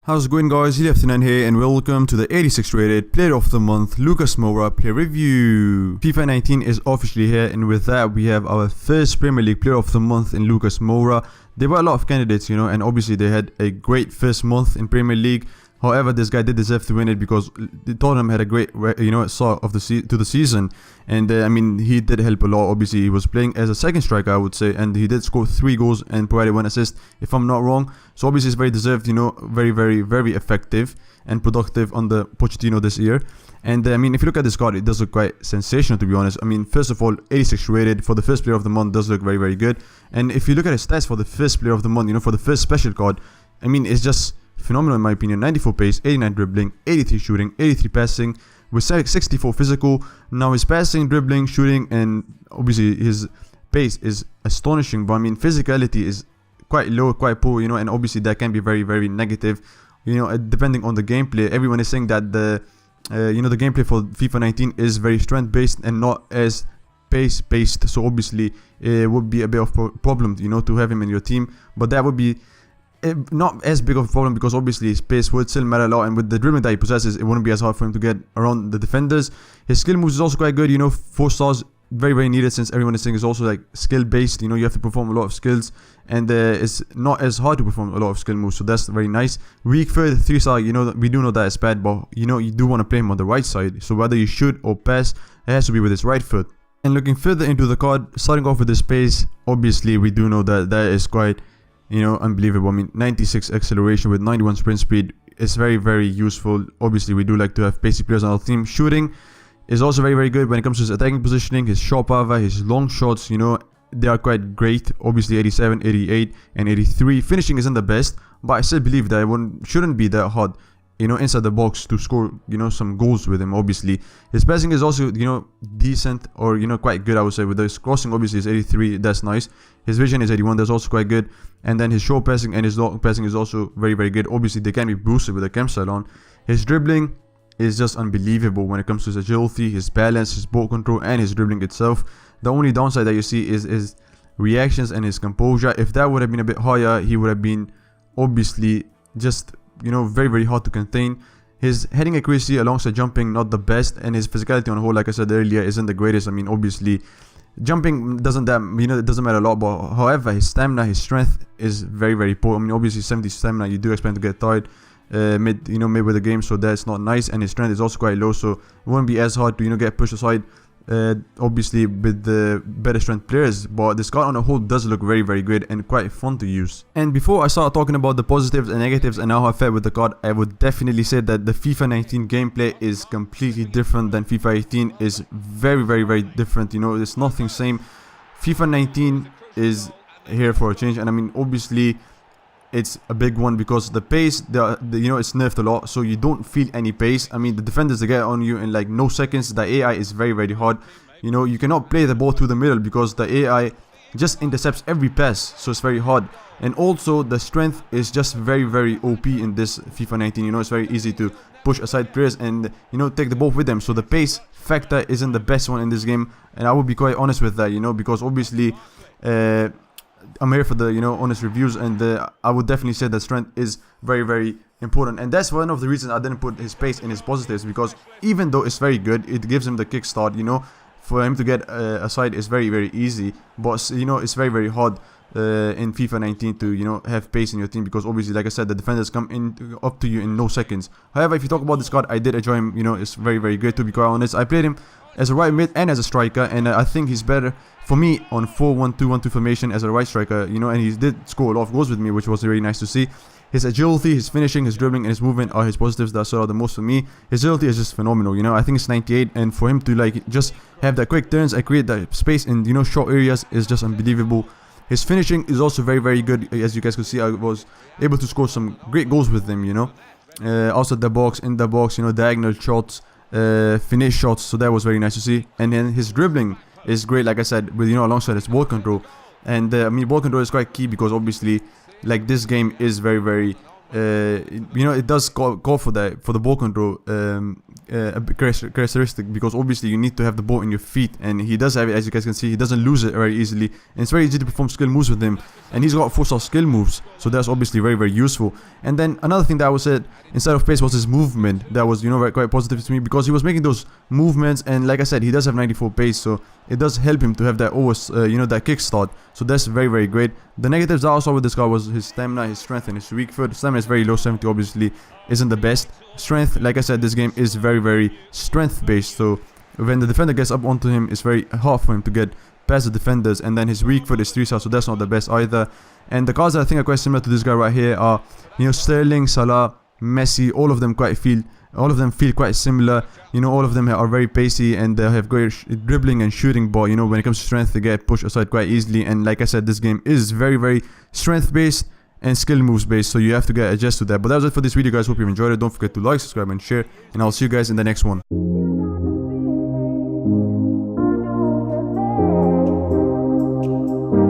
How's it going, guys? Left9 here and welcome to the 86 rated Player of the Month Potm Moura Player Review. FIFA 19 is officially here, and with that we have our first Premier League Player of the Month in Potm Moura. There were a lot of candidates, and obviously they had a great first month in Premier League. However, this guy did deserve to win it because Tottenham had a great, start of the season, and I mean he did help a lot. Obviously, he was playing as a second striker, I would say, and he did score 3 goals and provided 1 assist, if I'm not wrong. So obviously, it's very deserved. Very effective and productive under Pochettino this year. And I mean, if you look at this card, it does look quite sensational, to be honest. I mean, first of all, 86 rated for the first player of the month does look very good. And if you look at his stats for the first player of the month, for the first special card, I mean, it's just phenomenal in my opinion. 94 pace, 89 dribbling, 83 shooting, 83 passing, with 64 physical. Now his passing, dribbling, shooting, and obviously his pace is astonishing, but I mean physicality is quite low, quite poor, and obviously that can be very negative, depending on the gameplay. Everyone is saying that the gameplay for FIFA 19 is very strength based and not as pace based, so obviously it would be a bit of a problem, to have him in your team, but that would be not as big of a problem because obviously his pace would still matter a lot, and with the dribbling that he possesses, it wouldn't be as hard for him to get around the defenders. His skill moves is also quite good, 4 stars, very needed, since everyone is saying it's also like skill based. You have to perform a lot of skills, and it's not as hard to perform a lot of skill moves, so that's very nice. Weak foot, 3 star, we do know that it's bad, but you do want to play him on the right side, so whether you shoot or pass, it has to be with his right foot. And looking further into the card, starting off with his pace, obviously we do know that that is quite unbelievable. I mean, 96 acceleration with 91 sprint speed is very useful. Obviously, we do like to have basic players on our team. Shooting is also very good when it comes to his attacking positioning, his shot power, his long shots, they are quite great. Obviously, 87, 88, and 83. Finishing isn't the best, but I still believe that it shouldn't be that hard, inside the box to score, some goals with him. Obviously, his passing is also, decent, or, quite good, I would say. With his crossing, obviously, is 83, that's nice. His vision is 81, that's also quite good. And then his short passing and his long passing is also very good. Obviously, they can be boosted with a cam style on. His dribbling is just unbelievable when it comes to his agility, his balance, his ball control, and his dribbling itself. The only downside that you see is his reactions and his composure. If that would have been a bit higher, he would have been obviously just very hard to contain. His heading accuracy alongside jumping, not the best, and his physicality on the whole, like I said earlier, isn't the greatest. I mean, obviously jumping doesn't it doesn't matter a lot, but however, his stamina, his strength is very poor. I mean, obviously 70 stamina, you do expect to get tired mid with the game, so that's not nice. And his strength is also quite low, so it won't be as hard to get pushed aside, obviously with the better strength players. But this card on the whole does look very good and quite fun to use. And before I start talking about the positives and negatives and how I felt with the card, I would definitely say that the FIFA 19 gameplay is completely different than FIFA 18. Is very different. It's nothing same. FIFA 19 is here for a change, and I mean obviously it's a big one because the pace, it's nerfed a lot, so you don't feel any pace. I mean, the defenders, they get on you in like no seconds. The AI is very hard. You cannot play the ball through the middle because the AI just intercepts every pass, so it's very hard. And also the strength is just very OP in this FIFA 19. It's very easy to push aside players and take the ball with them, so the pace factor isn't the best one in this game, and I will be quite honest with that, because obviously I'm here for the honest reviews, and I would definitely say that strength is very important, and that's one of the reasons I didn't put his pace in his positives, because even though it's very good, it gives him the kickstart. For him to get aside is very easy, but it's very hard in FIFA 19 to have pace in your team, because obviously, like I said, the defenders come in up to you in no seconds. However, if you talk about this card, I did enjoy him. It's very good, to be quite honest. I played him as a right mid and as a striker, and I think he's better for me on 4-1-2-1-2 formation as a right striker, and he did score a lot of goals with me, which was really nice to see. His agility, his finishing, his dribbling, and his movement are his positives that stood out the most for me. His agility is just phenomenal, I think it's 98, and for him to like just have that quick turns and create that space in short areas is just unbelievable. His finishing is also very good. As you guys could see, I was able to score some great goals with him, outside the box, in the box, diagonal shots, finish shots, so that was very nice to see. And then his dribbling is great, like I said, with alongside his ball control. And I mean, ball control is quite key because obviously, like, this game is very it does go for the ball control characteristic, because obviously you need to have the ball in your feet, and he does have it. As you guys can see, he doesn't lose it very easily, and it's very easy to perform skill moves with him, and he's got 4-star skill moves, so that's obviously very, very useful. And then another thing that I would say instead of pace was his movement. That was quite positive to me, because he was making those movements, and like I said, he does have 94 pace, so it does help him to have that that kickstart. So that's very, very great. The negatives that I saw with this guy was his stamina, his strength, and his weak foot. Stamina is very low, 70 obviously isn't the best. Strength, like I said, this game is very, very strength based, so when the defender gets up onto him, it's very hard for him to get past the defenders. And then his weak foot is 3-star, so that's not the best either. And the cards that I think are quite similar to this guy right here are Sterling, Salah, Messi. All of them feel quite similar. All of them are very pacey, and they have great dribbling and shooting, but when it comes to strength, they get pushed aside quite easily. And like I said, this game is very, very strength based and skill moves based, so you have to get adjust to that. But that was it for this video, guys. Hope you enjoyed it. Don't forget to like, subscribe, and share, and I'll see you guys in the next one.